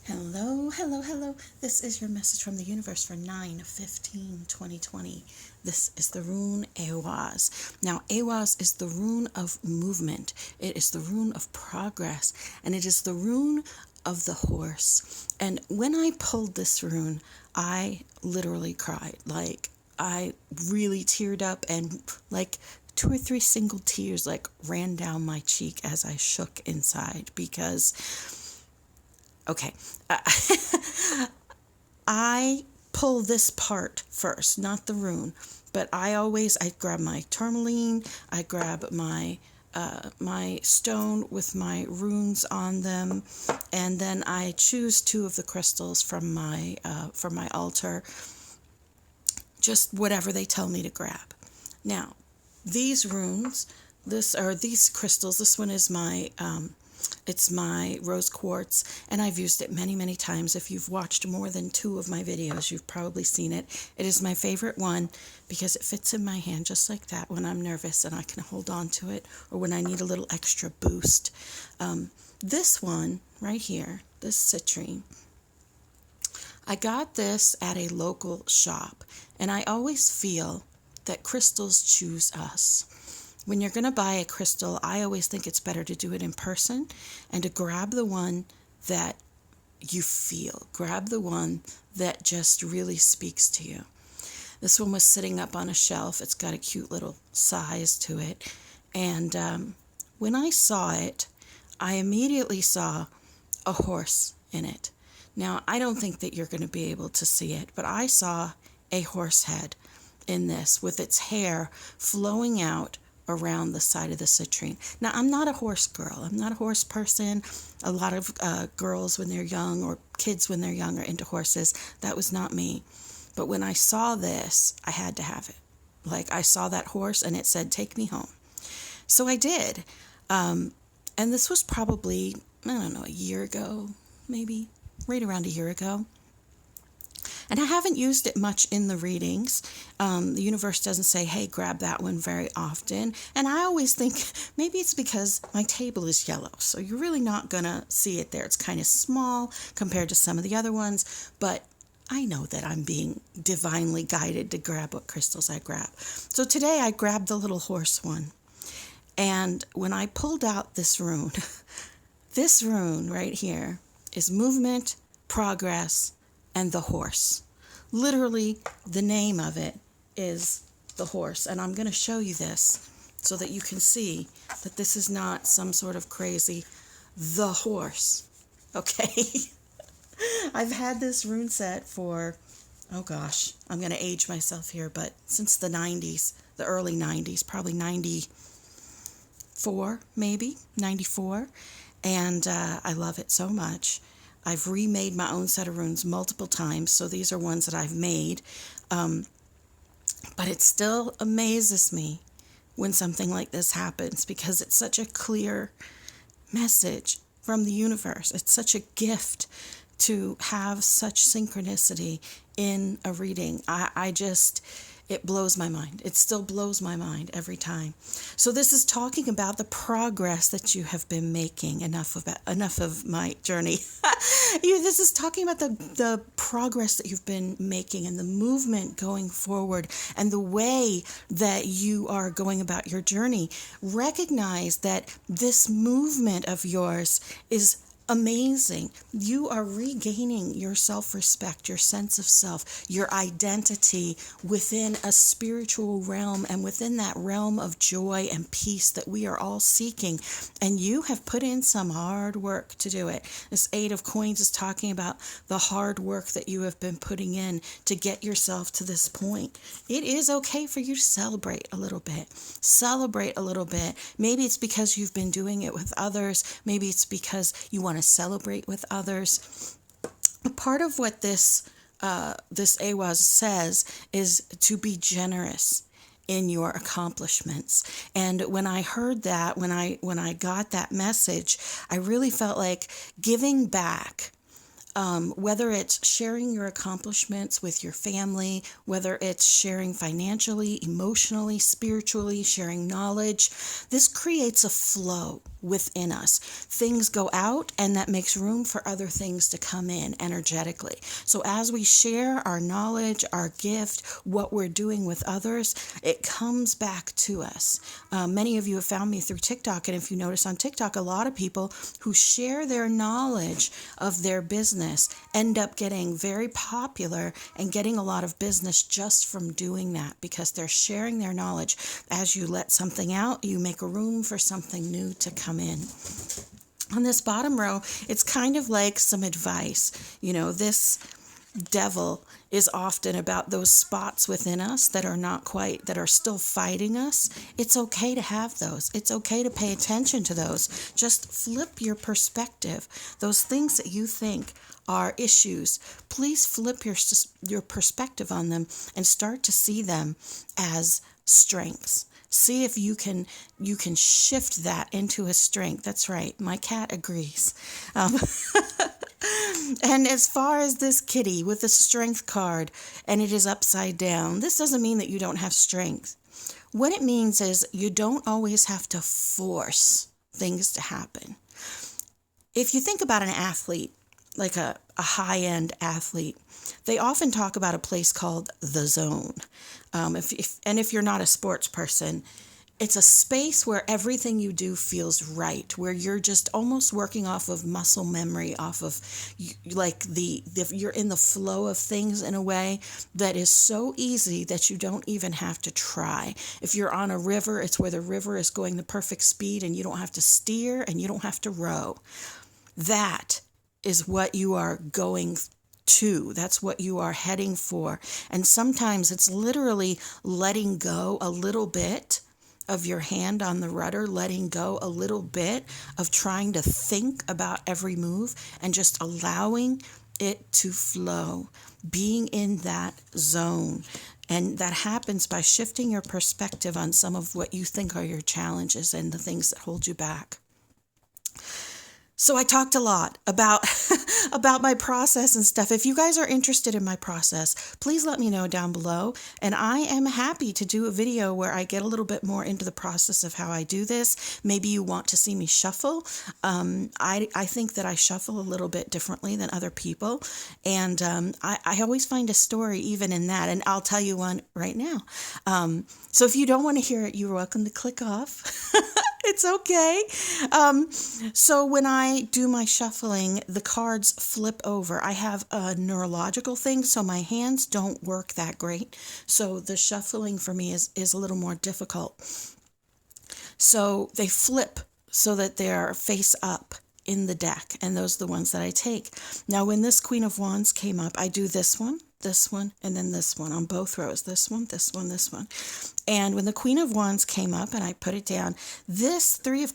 Hello, hello, hello. This is your message from the universe for 9/15/2020. This is the rune Ehwaz. Now, Ehwaz is the rune of movement. It is the rune of progress, and it is the rune of the horse. And when I pulled this rune, I literally cried. I really teared up, and two or three single tears ran down my cheek as I shook inside because okay. I pull this part first, not the rune, but I grab my tourmaline, I grab my stone with my runes on them, and then I choose two of the crystals from my altar, just whatever they tell me to grab. Now, these runes, these crystals, this one is it's my rose quartz, and I've used it many, many times. If you've watched more than 2 of my videos, you've probably seen it. It is my favorite one because it fits in my hand just like that when I'm nervous and I can hold on to it, or when I need a little extra boost. This one right here, this citrine, I got this at a local shop, and I always feel that crystals choose us. When you're going to buy a crystal, I always think it's better to do it in person and to grab the one that you feel. Grab the one that just really speaks to you. This one was sitting up on a shelf. It's got a cute little size to it. And when I saw it, I immediately saw a horse in it. Now, I don't think that you're going to be able to see it, but I saw a horse head in this with its hair flowing out around the side of the citrine. Now, I'm not a horse girl. I'm not a horse person. A lot of girls when they're young, or kids when they're young, are into horses. That was not me. But when I saw this, I had to have it. I saw that horse and it said, "Take me home." So I did. And this was probably, I don't know, a year ago, maybe, right around a year ago. And I haven't used it much in the readings. The universe doesn't say, "Hey, grab that one," very often. And I always think maybe it's because my table is yellow, so you're really not going to see it there. It's kind of small compared to some of the other ones, but I know that I'm being divinely guided to grab what crystals I grab. So today I grabbed the little horse one. And when I pulled out this rune, this rune right here is movement, progress, and the horse. Literally, the name of it is the horse. And I'm going to show you this so that you can see that this is not some sort of crazy the horse. Okay? I've had this rune set for, oh gosh, I'm going to age myself here, but since the 90s, the early 90s, probably 94, maybe, 94. And I love it so much. I've remade my own set of runes multiple times, so these are ones that I've made. But it still amazes me when something like this happens, because it's such a clear message from the universe. It's such a gift to have such synchronicity in a reading. It blows my mind. It still blows my mind every time. So this is talking about the progress that you have been making. Enough of my journey. This is talking about the progress that you've been making and the movement going forward and the way that you are going about your journey. Recognize that this movement of yours is amazing. You are regaining your self-respect, your sense of self, your identity within a spiritual realm, and within that realm of joy and peace that we are all seeking. And you have put in some hard work to do it. This 8 of Coins is talking about the hard work that you have been putting in to get yourself to this point. It is okay for you to celebrate a little bit. Celebrate a little bit. Maybe it's because you've been doing it with others. Maybe it's because you want to celebrate with others. Part of what this Ehwaz says is to be generous in your accomplishments. And when I heard that, when I got that message, I really felt like giving back. Whether it's sharing your accomplishments with your family, whether it's sharing financially, emotionally, spiritually, sharing knowledge, this creates a flow within us. Things go out, and that makes room for other things to come in energetically. So as we share our knowledge, our gift, what we're doing with others, it comes back to us. Many of you have found me through TikTok, and if you notice on TikTok, a lot of people who share their knowledge of their business end up getting very popular and getting a lot of business just from doing that, because they're sharing their knowledge. As you let something out, you make a room for something new to come in. On this bottom row, it's kind of like some advice. You know, this devil is often about those spots within us that are not quite, that are still fighting us. It's okay to have those. It's okay to pay attention to those. Just flip your perspective. Those things that you think are issues, please flip your perspective on them and start to see them as strengths. See if you can shift that into a strength. That's right. My cat agrees. And as far as this kitty with the strength card, and it is upside down, this doesn't mean that you don't have strength. What it means is you don't always have to force things to happen. If you think about an athlete, like a high-end athlete, they often talk about a place called the zone. If you're not a sports person, it's a space where everything you do feels right, where you're just almost working off of muscle memory, off of like you're in the flow of things in a way that is so easy that you don't even have to try. If you're on a river, it's where the river is going the perfect speed and you don't have to steer and you don't have to row. That is what you are going to. That's what you are heading for. And sometimes it's literally letting go a little bit of your hand on the rudder, letting go a little bit of trying to think about every move and just allowing it to flow, being in that zone. And that happens by shifting your perspective on some of what you think are your challenges and the things that hold you back. So I talked a lot about my process and stuff. If you guys are interested in my process, please let me know down below. And I am happy to do a video where I get a little bit more into the process of how I do this. Maybe you want to see me shuffle. I think that I shuffle a little bit differently than other people. And I always find a story even in that. And I'll tell you one right now. So if you don't want to hear it, you're welcome to click off. It's okay. So when I do my shuffling, the cards flip over. I have a neurological thing, so my hands don't work that great. So the shuffling for me is a little more difficult. So they flip so that they're face up in the deck, and those are the ones that I take. Now, when this Queen of Wands came up, I do this one, and then this one on both rows. This one, this one, this one. And when the Queen of Wands came up and I put it down, this Three of